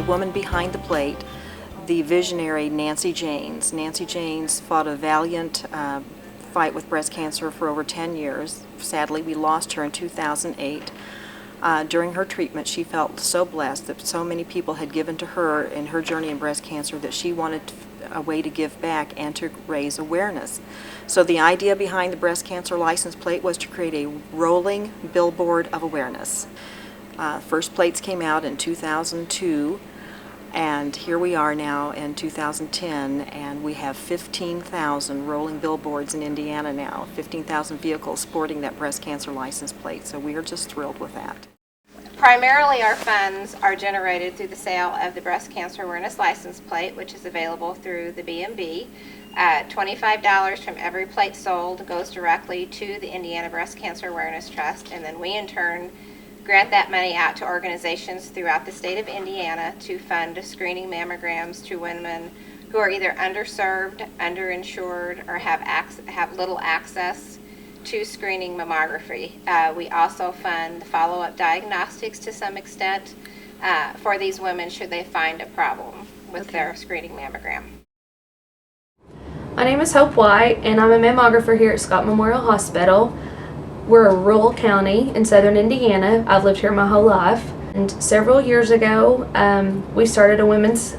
woman behind the plate, the visionary Nancy Jaynes. Nancy Jaynes fought a valiant fight with breast cancer for over 10 years. Sadly, we lost her in 2008. During her treatment, she felt so blessed that so many people had given to her in her journey in breast cancer that she wanted a way to give back and to raise awareness. So the idea behind the breast cancer license plate was to create a rolling billboard of awareness. First plates came out in 2002, and here we are now in 2010, and we have 15,000 rolling billboards in Indiana now, 15,000 vehicles sporting that breast cancer license plate, so we are just thrilled with that. Primarily, our funds are generated through the sale of the breast cancer awareness license plate, which is available through the B&B. $25 from every plate sold goes directly to the Indiana Breast Cancer Awareness Trust, and then we in turn grant that money out to organizations throughout the state of Indiana to fund screening mammograms to women who are either underserved, underinsured, or have little access to screening mammography. We also fund follow-up diagnostics to some extent for these women should they find a problem with their screening mammogram. My name is Hope White, and I'm a mammographer here at Scott Memorial Hospital. We're a rural county in southern Indiana. I've lived here my whole life. And several years ago, we started a women's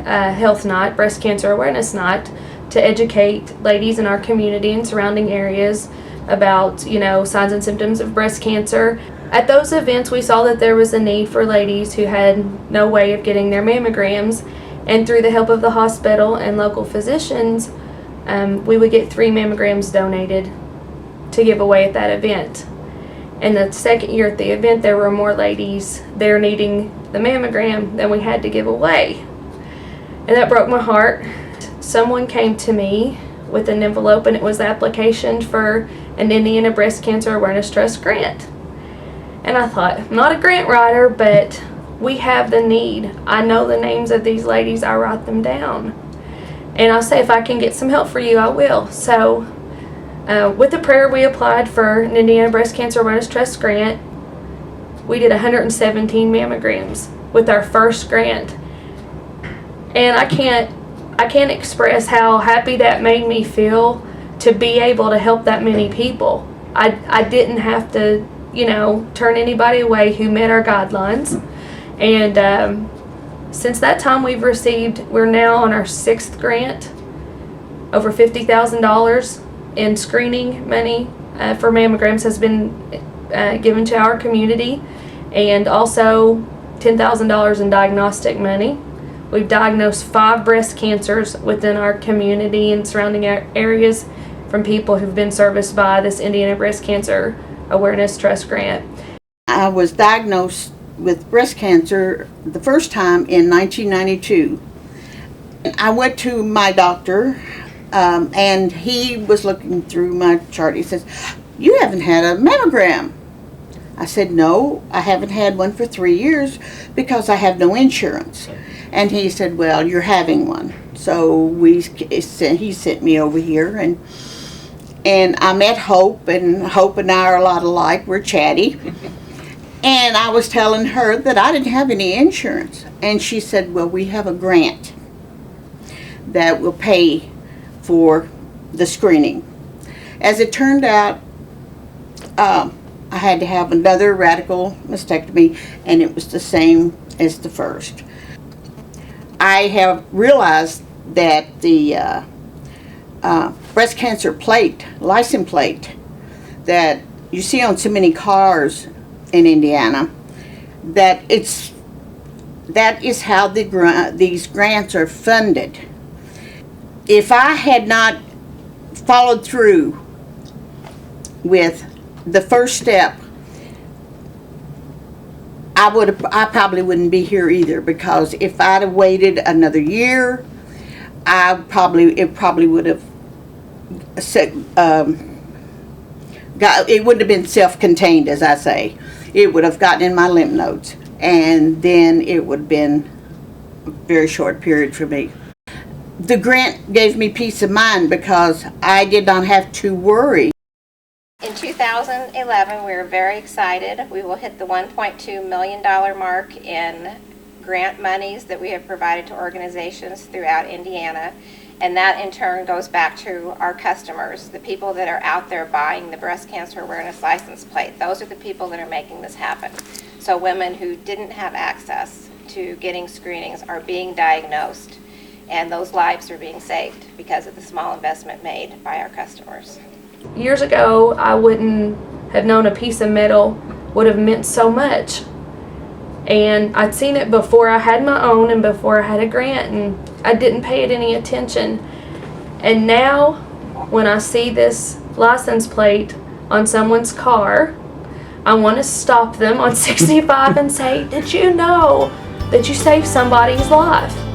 health night, breast cancer awareness night, to educate ladies in our community and surrounding areas about, signs and symptoms of breast cancer. At those events, we saw that there was a need for ladies who had no way of getting their mammograms, and through the help of the hospital and local physicians, we would get 3 mammograms donated to give away at that event. And the second year at the event, there were more ladies there needing the mammogram than we had to give away. And that broke my heart. Someone came to me with an envelope, and it was the application for an Indiana Breast Cancer Awareness Trust grant. And I thought, I'm not a grant writer, but we have the need. I know the names of these ladies, I write them down. And I say, if I can get some help for you, I will. So with the prayer, we applied for an Indiana Breast Cancer Awareness Trust grant. We did 117 mammograms with our first grant. And I can't express how happy that made me feel to be able to help that many people. I didn't have to, turn anybody away who met our guidelines. And since that time we're now on our 6th grant, over $50,000 in screening money for mammograms has been given to our community, and also $10,000 in diagnostic money. We've diagnosed 5 breast cancers within our community and surrounding areas from people who've been serviced by this Indiana Breast Cancer Awareness Trust grant. I was diagnosed with breast cancer the first time in 1992. I went to my doctor, and he was looking through my chart. He says, "You haven't had a mammogram." I said, "No, I haven't had one for 3 years because I have no insurance." And he said, "Well, you're having one." So he sent me over here, and I met Hope, and Hope and I are a lot alike. We're chatty. And I was telling her that I didn't have any insurance. And she said, "Well, we have a grant that will pay for the screening." As it turned out, I had to have another radical mastectomy, and it was the same as the first. I have realized that the breast cancer plate, license plate, that you see on so many cars in Indiana, that is how these grants are funded. If I had not followed through with the first step, I probably wouldn't be here either, because if I'd have waited another year, it probably would have it wouldn't have been self-contained, as I say. It would have gotten in my lymph nodes, and then it would have been a very short period for me. The grant gave me peace of mind because I did not have to worry. In 2011, we were very excited. We will hit the $1.2 million mark in grant monies that we have provided to organizations throughout Indiana. And that in turn goes back to our customers, the people that are out there buying the breast cancer awareness license plate. Those are the people that are making this happen. So women who didn't have access to getting screenings are being diagnosed, and those lives are being saved because of the small investment made by our customers. Years ago, I wouldn't have known a piece of metal would have meant so much. And I'd seen it before I had my own and before I had a grant, and I didn't pay it any attention. And now, when I see this license plate on someone's car, I want to stop them on 65 and say, did you know that you saved somebody's life?